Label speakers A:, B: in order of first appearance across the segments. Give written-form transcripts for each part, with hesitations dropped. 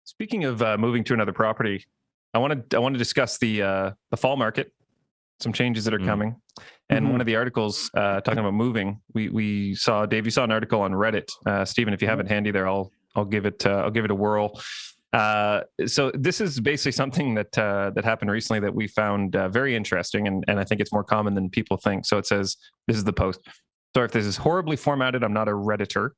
A: Speaking of moving to another property, I want to discuss the fall market, some changes that are coming, and one of the articles talking about moving. We saw, Dave, you saw an article on Reddit. Stephen, if you have it handy there, I'll give it a whirl. So this is basically something that happened recently that we found very interesting, and I think it's more common than people think. So it says, this is the post. So if this is horribly formatted, I'm not a Redditor.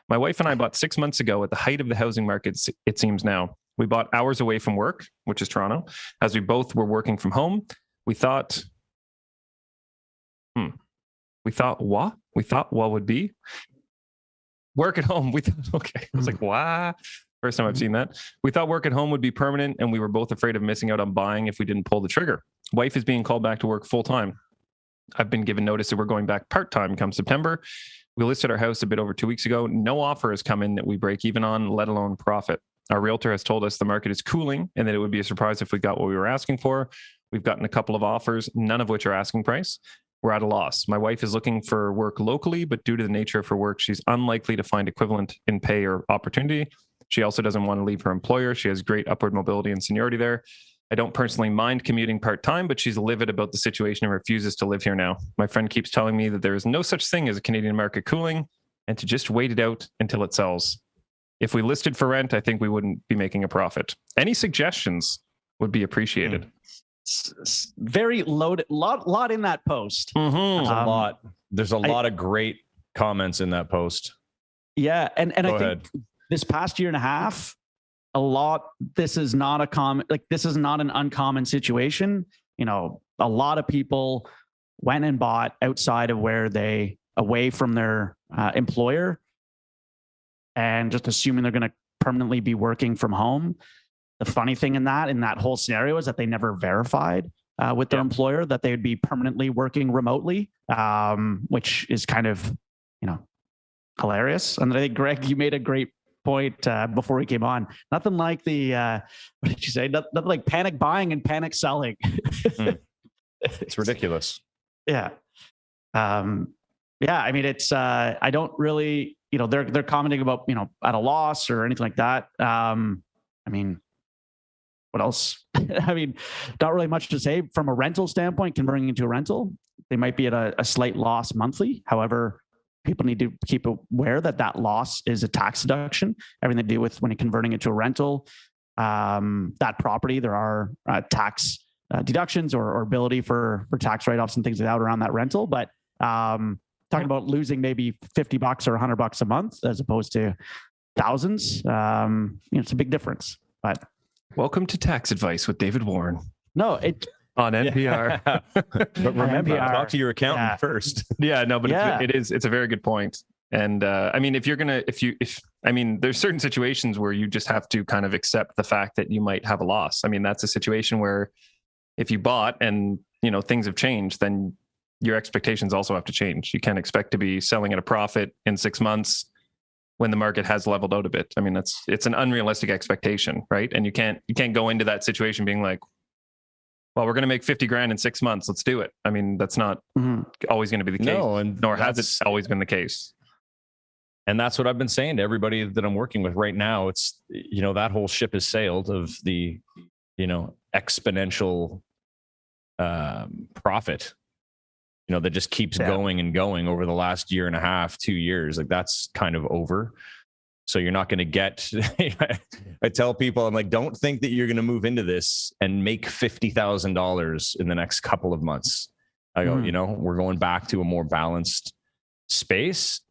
A: My wife and I bought 6 months ago at the height of the housing market, it seems now. We bought hours away from work, which is Toronto, as we both were working from home. We thought what would be? Work at home. We thought, okay. I was like, wow. First time I've seen that. We thought work at home would be permanent, and we were both afraid of missing out on buying if we didn't pull the trigger. Wife is being called back to work full time. I've been given notice that we're going back part-time come September. We listed our house a bit over 2 weeks ago. No offer has come in that we break even on, let alone profit. Our realtor has told us the market is cooling and that it would be a surprise if we got what we were asking for. We've gotten a couple of offers, none of which are asking price. We're at a loss. My wife is looking for work locally, but due to the nature of her work, she's unlikely to find equivalent in pay or opportunity. She also doesn't want to leave her employer. She has great upward mobility and seniority there. I don't personally mind commuting part-time, but she's livid about the situation and refuses to live here now. My friend keeps telling me that there is no such thing as a Canadian market cooling and to just wait it out until it sells. If we listed for rent, I think we wouldn't be making a profit. Any suggestions would be appreciated.
B: Very loaded, lot in that post.
C: There's a lot of great comments in that post.
B: Yeah, and I think this past year and a half, this is not an uncommon situation. You know, a lot of people went and bought outside of away from their employer, and just assuming they're going to permanently be working from home. The funny thing in that whole scenario is that they never verified with their employer that they would be permanently working remotely, which is kind of, hilarious. And I think, Greg, you made a great point before we came on. Nothing like what did you say? Nothing like panic buying and panic selling.
C: It's ridiculous.
B: Yeah. I mean, it's, I don't really, they're commenting about, at a loss or anything like that. I mean, what else? I mean, not really much to say from a rental standpoint. Converting into a rental, they might be at a slight loss monthly. However, people need to keep aware that loss is a tax deduction. Everything to do with when you're converting into a rental, that property, there are tax deductions or ability for tax write-offs and things like that around that rental. But talking about losing maybe $50 or $100 a month as opposed to thousands, it's a big difference. But
A: welcome to Tax Advice with David Warren.
B: No,
A: on NPR.
C: But remember, talk to your accountant first.
A: Yeah, no, but it's a very good point. And I mean, there's certain situations where you just have to kind of accept the fact that you might have a loss. I mean, that's a situation where if you bought and, things have changed, then your expectations also have to change. You can't expect to be selling at a profit in 6 months when the market has leveled out a bit. I mean, it's an unrealistic expectation, right? And you can't go into that situation being like, well, we're going to make 50 grand in 6 months. Let's do it. I mean, that's not always going to be the case. No, nor has it always been the case.
C: And that's what I've been saying to everybody that I'm working with right now. It's, that whole ship has sailed of the, exponential profit, that just keeps going and going over the last year and a half, 2 years. Like that's kind of over. So you're not going to get, I tell people, I'm like, don't think that you're going to move into this and make $50,000 in the next couple of months. I go, we're going back to a more balanced space.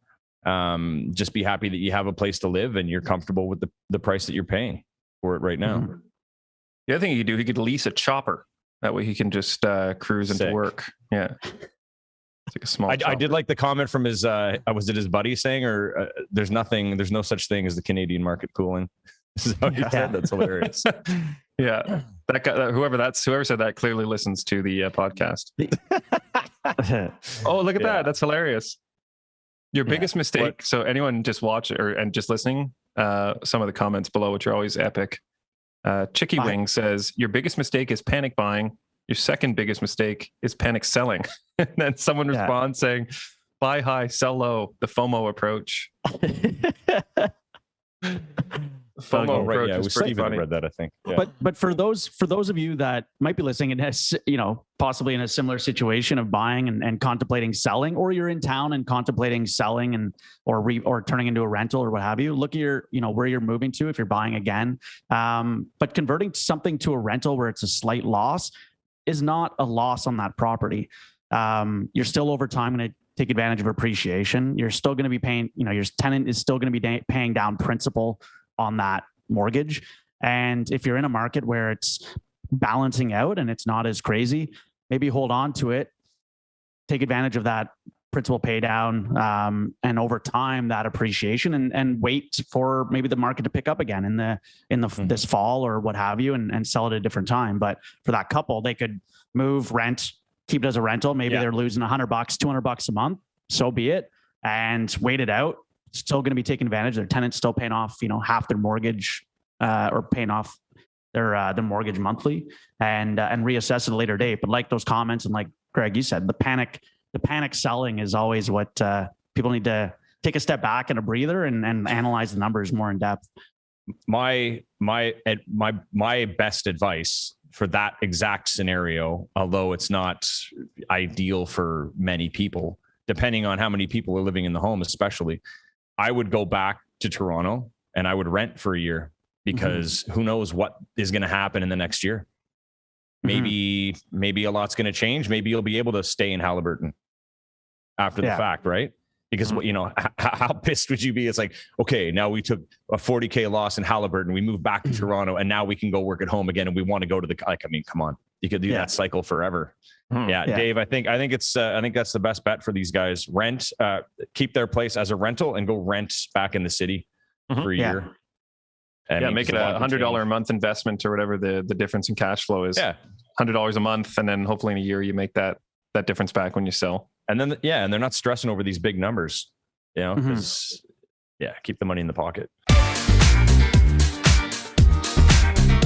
C: Just be happy that you have a place to live and you're comfortable with the price that you're paying for it right now.
A: The other thing he could lease a chopper. That way he can just cruise into work. Yeah. It's like a small.
C: I did like the comment from his. Was it his buddy saying, or there's no such thing as the Canadian market cooling? This is how he said. That's hilarious.
A: Yeah, that guy, whoever said that clearly listens to the podcast. Oh, look at that! That's hilarious. Your biggest mistake. What? So anyone just watch and just listening, some of the comments below, which are always epic. Chicky Wing says your biggest mistake is panic buying. Your second biggest mistake is panic selling. And then someone responds saying, buy high, sell low, the FOMO approach. FOMO
C: Oh, right.
A: approach
C: Yeah,
A: is
C: we
A: pretty
C: Stephen
A: funny.
C: read that, I think. Yeah.
B: But for those of you that might be listening and has, possibly in a similar situation of buying and contemplating selling, or you're in town and contemplating selling and or turning into a rental or what have you, look at your, where you're moving to if you're buying again. But converting something to a rental where it's a slight loss is not a loss on that property. You're still over time going to take advantage of appreciation. You're still going to be paying, your tenant is still going to be paying down principal on that mortgage. And if you're in a market where it's balancing out and it's not as crazy, maybe hold on to it, take advantage of that principal pay down, and over time that appreciation, and wait for maybe the market to pick up again in the this fall or what have you, and sell it at a different time. But for that couple, they could move, rent, keep it as a rental. Maybe they're losing $100, $200 a month. So be it, and wait it out. Still going to be taking advantage. Their tenant's still paying off, half their mortgage, or paying off their mortgage monthly, and reassess at a later date. But like those comments, and like Greg, you said, the panic selling is always what people need to take a step back and a breather and analyze the numbers more in depth.
C: My best advice for that exact scenario, although it's not ideal for many people, depending on how many people are living in the home, especially, I would go back to Toronto and I would rent for a year, because who knows what is going to happen in the next year. Maybe a lot's going to change. Maybe you'll be able to stay in Halliburton after the fact, right? Because how pissed would you be? It's like, okay, now we took a $40,000 loss in Halliburton. We moved back to Toronto, and now we can go work at home again. And we want to go to come on, you could do that cycle forever. Dave, I think that's the best bet for these guys. Rent, keep their place as a rental and go rent back in the city for a year.
A: Make it a $100 a month investment or whatever the difference in cash flow is. $100 a month. And then hopefully in a year you make that difference back when you sell.
C: And then, and they're not stressing over these big numbers, because keep the money in the pocket.